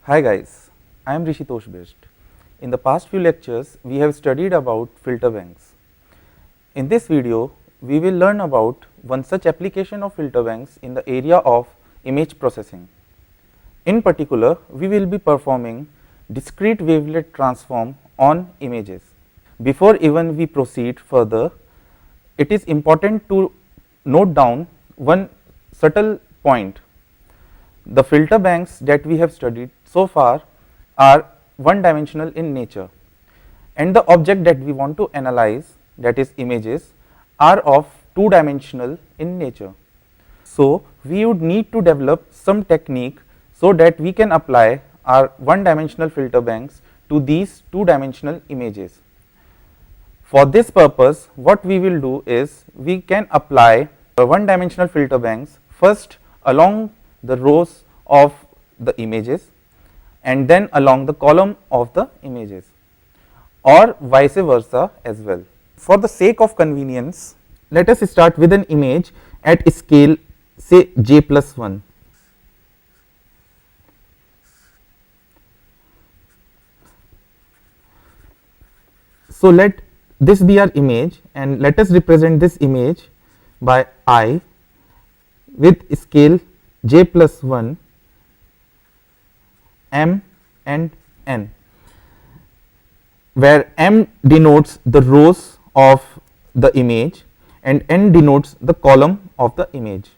Hi guys, I am Rishitosh Best. In the past few lectures, we have studied about filter banks. In this video, we will learn about one such application of filter banks in the area of image processing. In particular, we will be performing discrete wavelet transform on images. Before even we proceed further, it is important to note down one subtle point. The filter banks that we have studied so far are one dimensional in nature, and the object that we want to analyze, that is images, are of two dimensional in nature. So, we would need to develop some technique so that we can apply our one dimensional filter banks to these two dimensional images. For this purpose, what we will do is we can apply one dimensional filter banks first along the rows of the images and then along the column of the images, or vice versa as well. For the sake of convenience, let us start with an image at scale say j+1. So, let this be our image and let us represent this image by I with scale j+1, m and n, where m denotes the rows of the image and n denotes the column of the image.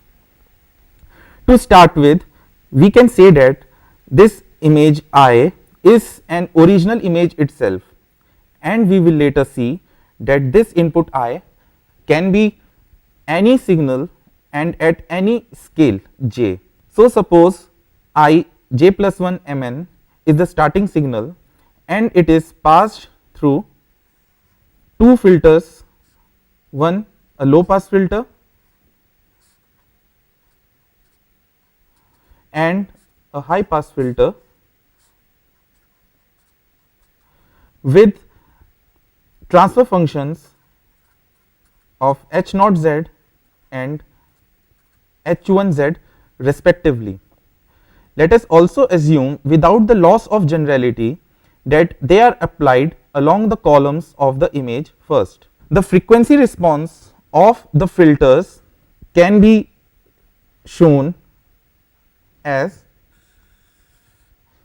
To start with, we can say that this image I is an original image itself, and we will later see that this input I can be any signal and at any scale j. So, suppose I j+1 mn is the starting signal and it is passed through two filters, one a low pass filter and a high pass filter with transfer functions of h0z and h1z respectively. Let us also assume, without the loss of generality, that they are applied along the columns of the image first. The frequency response of the filters can be shown as,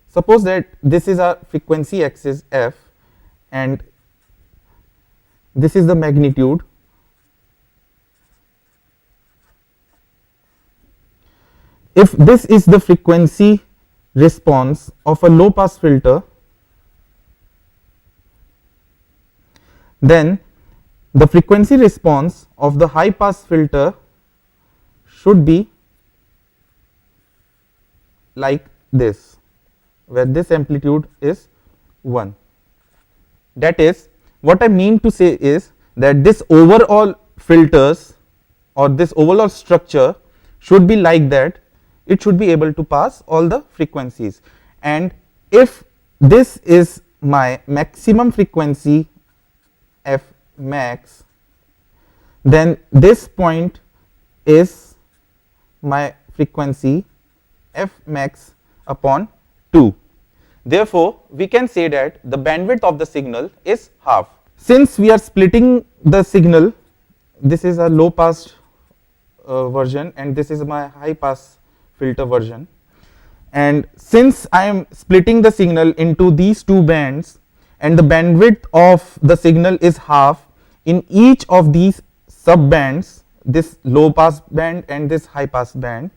suppose that this is our frequency axis f and this is the magnitude. If this is the frequency response of a low pass filter, then the frequency response of the high pass filter should be like this, where this amplitude is 1. That is, what I mean to say is that this overall filters or this overall structure should be like that. It should be able to pass all the frequencies, and if this is my maximum frequency f max, then this point is my frequency f max upon 2. Therefore, we can say that the bandwidth of the signal is half. Since we are splitting the signal, this is a low pass version and this is my high pass filter version, and since I am splitting the signal into these two bands and the bandwidth of the signal is half in each of these sub bands, this low pass band and this high pass band,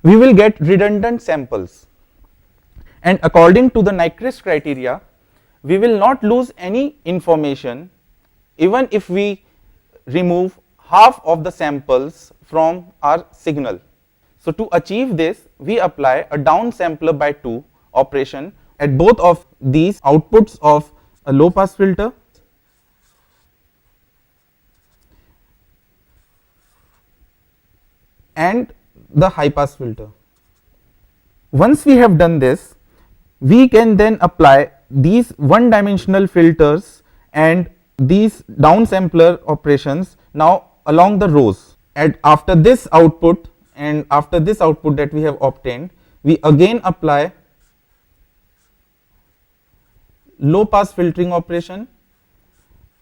we will get redundant samples, and according to the Nyquist criteria, we will not lose any information even if we remove half of the samples from our signal. So, to achieve this, we apply a downsampler by 2 operation at both of these outputs of a low pass filter and the high pass filter. Once we have done this, we can then apply these one dimensional filters and these downsampler operations now along the rows, and after this output and after this output that we have obtained, we again apply low pass filtering operation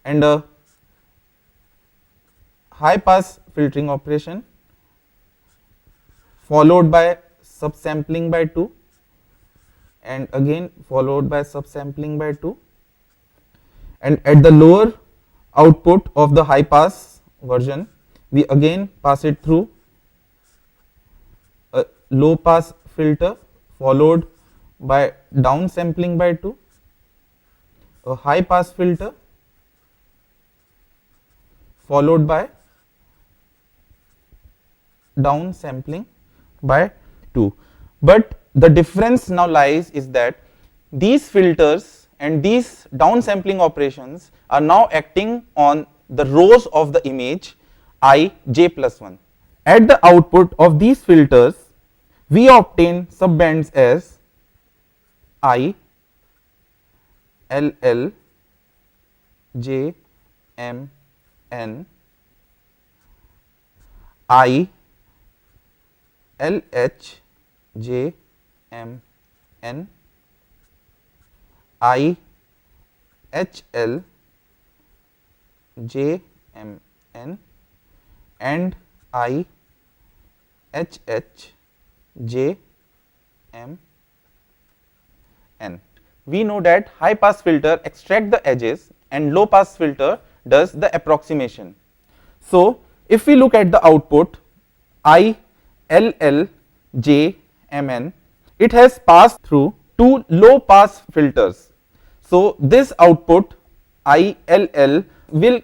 and a high pass filtering operation, followed by subsampling by 2 and again followed by subsampling by 2, and at the lower output of the high pass version we again pass it through a low pass filter followed by downsampling by 2, a high pass filter followed by downsampling by 2. But the difference now lies is that these filters and these downsampling operations are now acting on the rows of the image I j plus 1. At the output of these filters, we obtain subbands as I, L L, J, M, N, I, L H, J, M, N, I, H, L, J, M, N, and I, H, H, J, M, N. We know that high pass filter extract the edges and low pass filter does the approximation. So, if we look at the output I, L, L, J, M, N, it has passed through two low pass filters. So, this output I, L, L will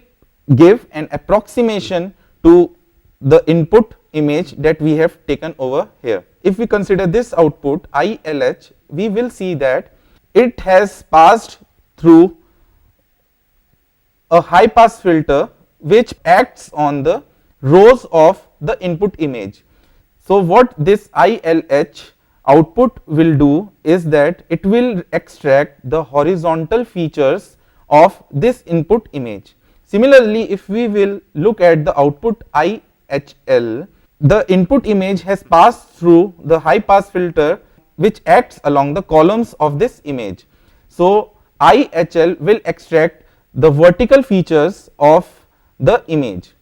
give an approximation to the input image that we have taken over here. If we consider this output I, L, H, we will see that it has passed through a high pass filter which acts on the rows of the input image. So, what this ILH output will do is that it will extract the horizontal features of this input image. Similarly, if we will look at the output IHL, the input image has passed through the high pass filter which acts along the columns of this image. So, IHL will extract the vertical features of the image.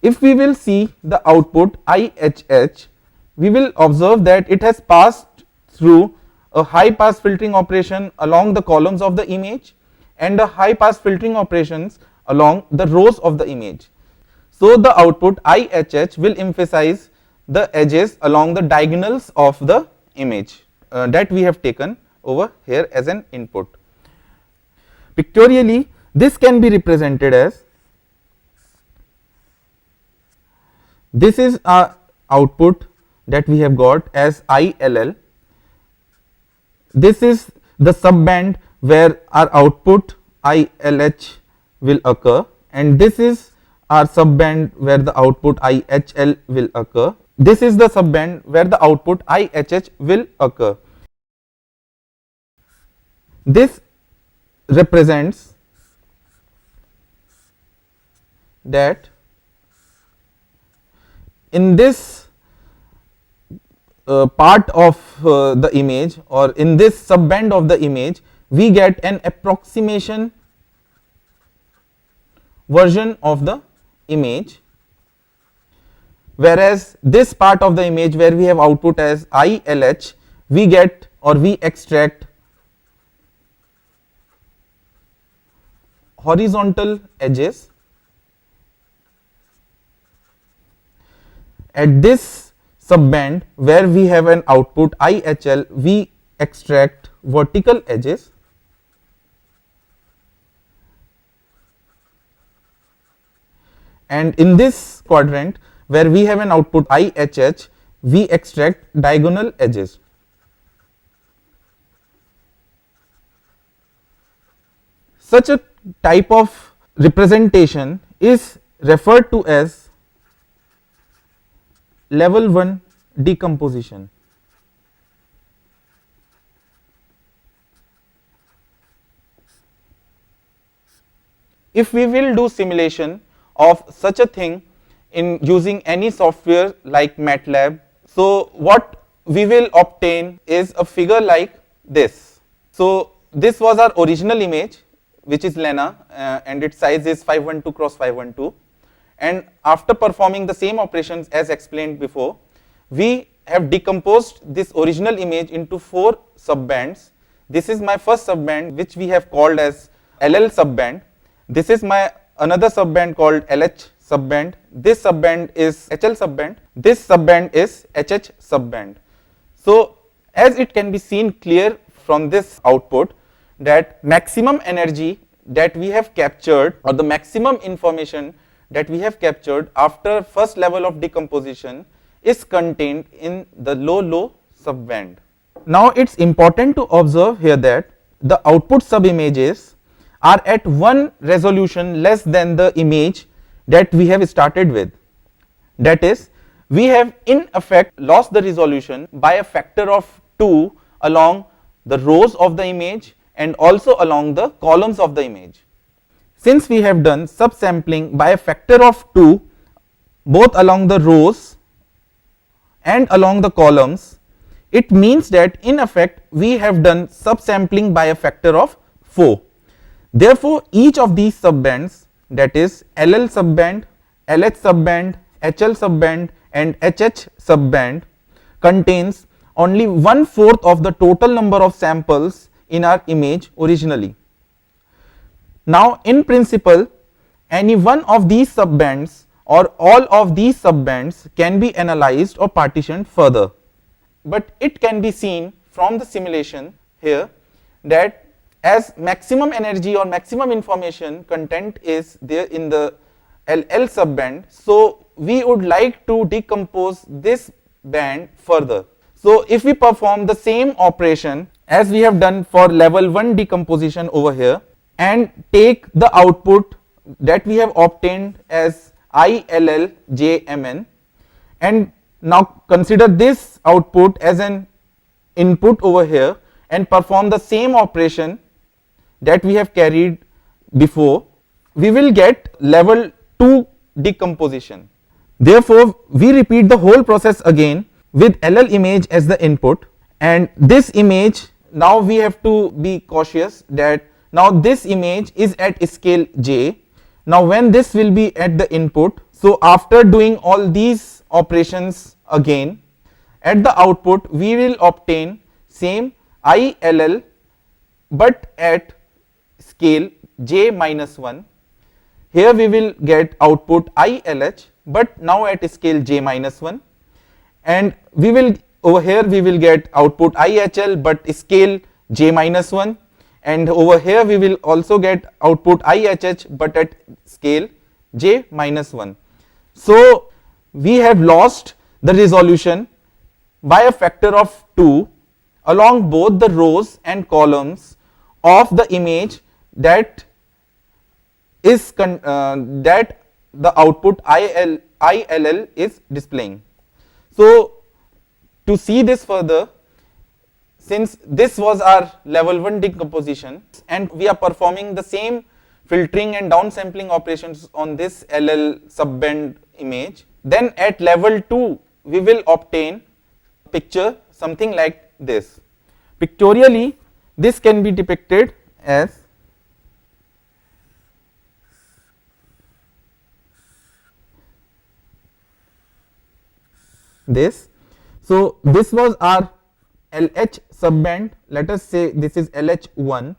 If we will see the output IHH, we will observe that it has passed through a high pass filtering operation along the columns of the image and a high pass filtering operations along the rows of the image. So, the output IHH will emphasize the edges along the diagonals of the image that we have taken over here as an input. Pictorially, this can be represented as, this is our output that we have got as ILL. This is the subband where our output ILH will occur, and this is our subband where the output IHL will occur. This is the subband where the output IHH will occur. This represents that in this part of the image, or in this subband of the image, we get an approximation version of the image, whereas this part of the image where we have output as ILH, we get or we extract horizontal edges. At this subband where we have an output IHL, we extract vertical edges. And in this quadrant where we have an output IHH, we extract diagonal edges. Such a type of representation is referred to as level 1 decomposition. If we will do simulation of such a thing in using any software like MATLAB, so what we will obtain is a figure like this. So, this was our original image, which is Lena, and its size is 512 cross 512. And after performing the same operations as explained before, we have decomposed this original image into 4 subbands. This is my first subband, which we have called as LL subband. This is my another subband called LH subband. This subband is HL subband. This subband is HH subband. So as it can be seen clear from this output that maximum energy that we have captured, or the maximum information that we have captured after first level of decomposition, is contained in the low subband. Now it's important to observe here that the output subimages are at one resolution less than the image that we have started with. That is, we have in effect lost the resolution by a factor of 2 along the rows of the image and also along the columns of the image. Since we have done subsampling by a factor of 2 both along the rows and along the columns, it means that in effect we have done subsampling by a factor of 4. Therefore, each of these subbands, that is LL subband, LH subband, HL subband and HH subband, contains only 1/4 of the total number of samples in our image originally. Now in principle, any one of these subbands or all of these subbands can be analyzed or partitioned further. But it can be seen from the simulation here that as maximum energy or maximum information content is there in the LL subband, so we would like to decompose this band further. So if we perform the same operation as we have done for level 1 decomposition over here and take the output that we have obtained as ILLJMN, and now consider this output as an input over here and perform the same operation that we have carried before, we will get level 2 decomposition. Therefore, we repeat the whole process again with LL image as the input, and this image, now we have to be cautious that now this image is at scale J. Now when this will be at the input, so after doing all these operations again, at the output we will obtain same ILL but at scale J minus 1. Here we will get output ILH but now at scale J minus 1, and we will over here we will get output IHL but scale J minus 1, and over here we will also get output IHH but at scale J minus 1. So we have lost the resolution by a factor of 2 along both the rows and columns of the image that is that the output ILL is displaying. So to see this further, since this was our level 1 decomposition and we are performing the same filtering and downsampling operations on this LL subband image, then at level 2 we will obtain picture something like this. Pictorially, this can be depicted as this. So this was our LH subband. Let us say this is LH1.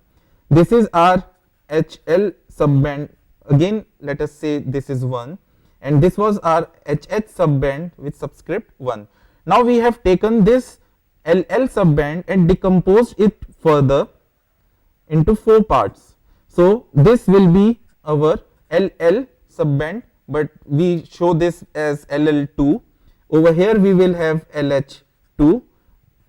This is our HL subband. Again, let us say this is 1, and this was our HH subband with subscript 1. Now we have taken this LL subband and decomposed it further into 4 parts. So this will be our LL subband, but we show this as LL2. Over here we will have LH2,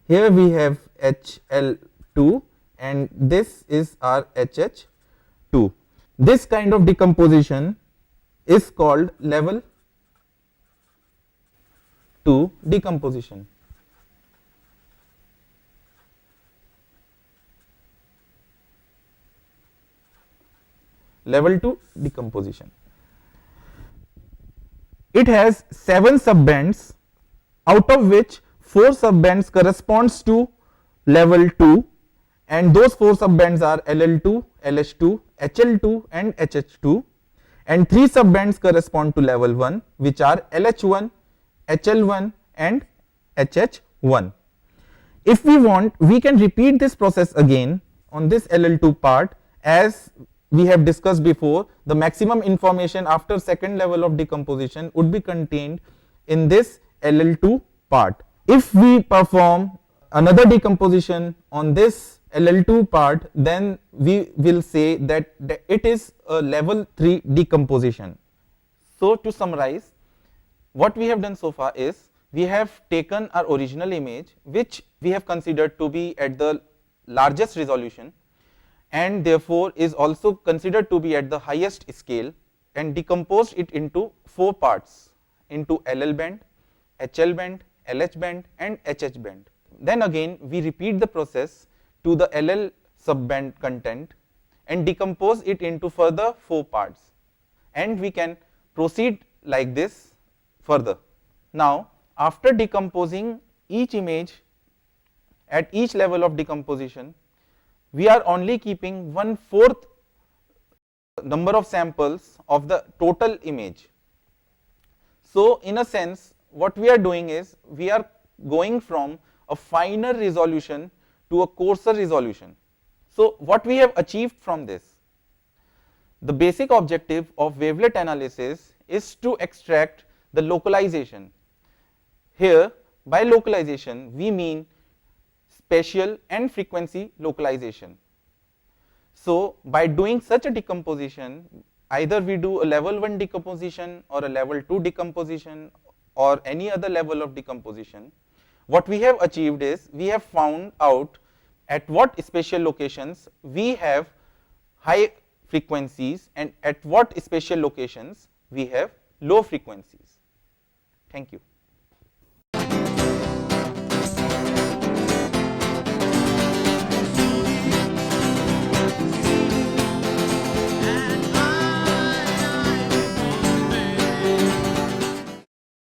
here we have HL2, and this is our HH2. This kind of decomposition is called level 2 decomposition. Level 2 decomposition. It has 7 subbands, out of which 4 subbands corresponds to level 2 and those 4 subbands are LL2, LH2, HL2 and HH2, and 3 subbands correspond to level 1, which are LH1, HL1 and HH1. If we want, we can repeat this process again on this LL2 part. As we have discussed before, the maximum information after second level of decomposition would be contained in this LL2 part. If we perform another decomposition on this LL2 part, then we will say that it is a level 3 decomposition. So to summarize, what we have done so far is we have taken our original image, which we have considered to be at the largest resolution and therefore is also considered to be at the highest scale, and decomposed it into 4 parts, into LL band, HL band, LH band and HH band. Then again we repeat the process to the LL subband content and decompose it into further 4 parts, and we can proceed like this further. Now after decomposing each image at each level of decomposition, we are only keeping 1/4 number of samples of the total image. So in a sense, what we are doing is we are going from a finer resolution to a coarser resolution. So what we have achieved from this? The basic objective of wavelet analysis is to extract the localization. Here by localization we mean spatial and frequency localization. So by doing such a decomposition, either we do a level 1 decomposition or a level 2 decomposition or any other level of decomposition, what we have achieved is we have found out at what spatial locations we have high frequencies and at what spatial locations we have low frequencies. Thank you.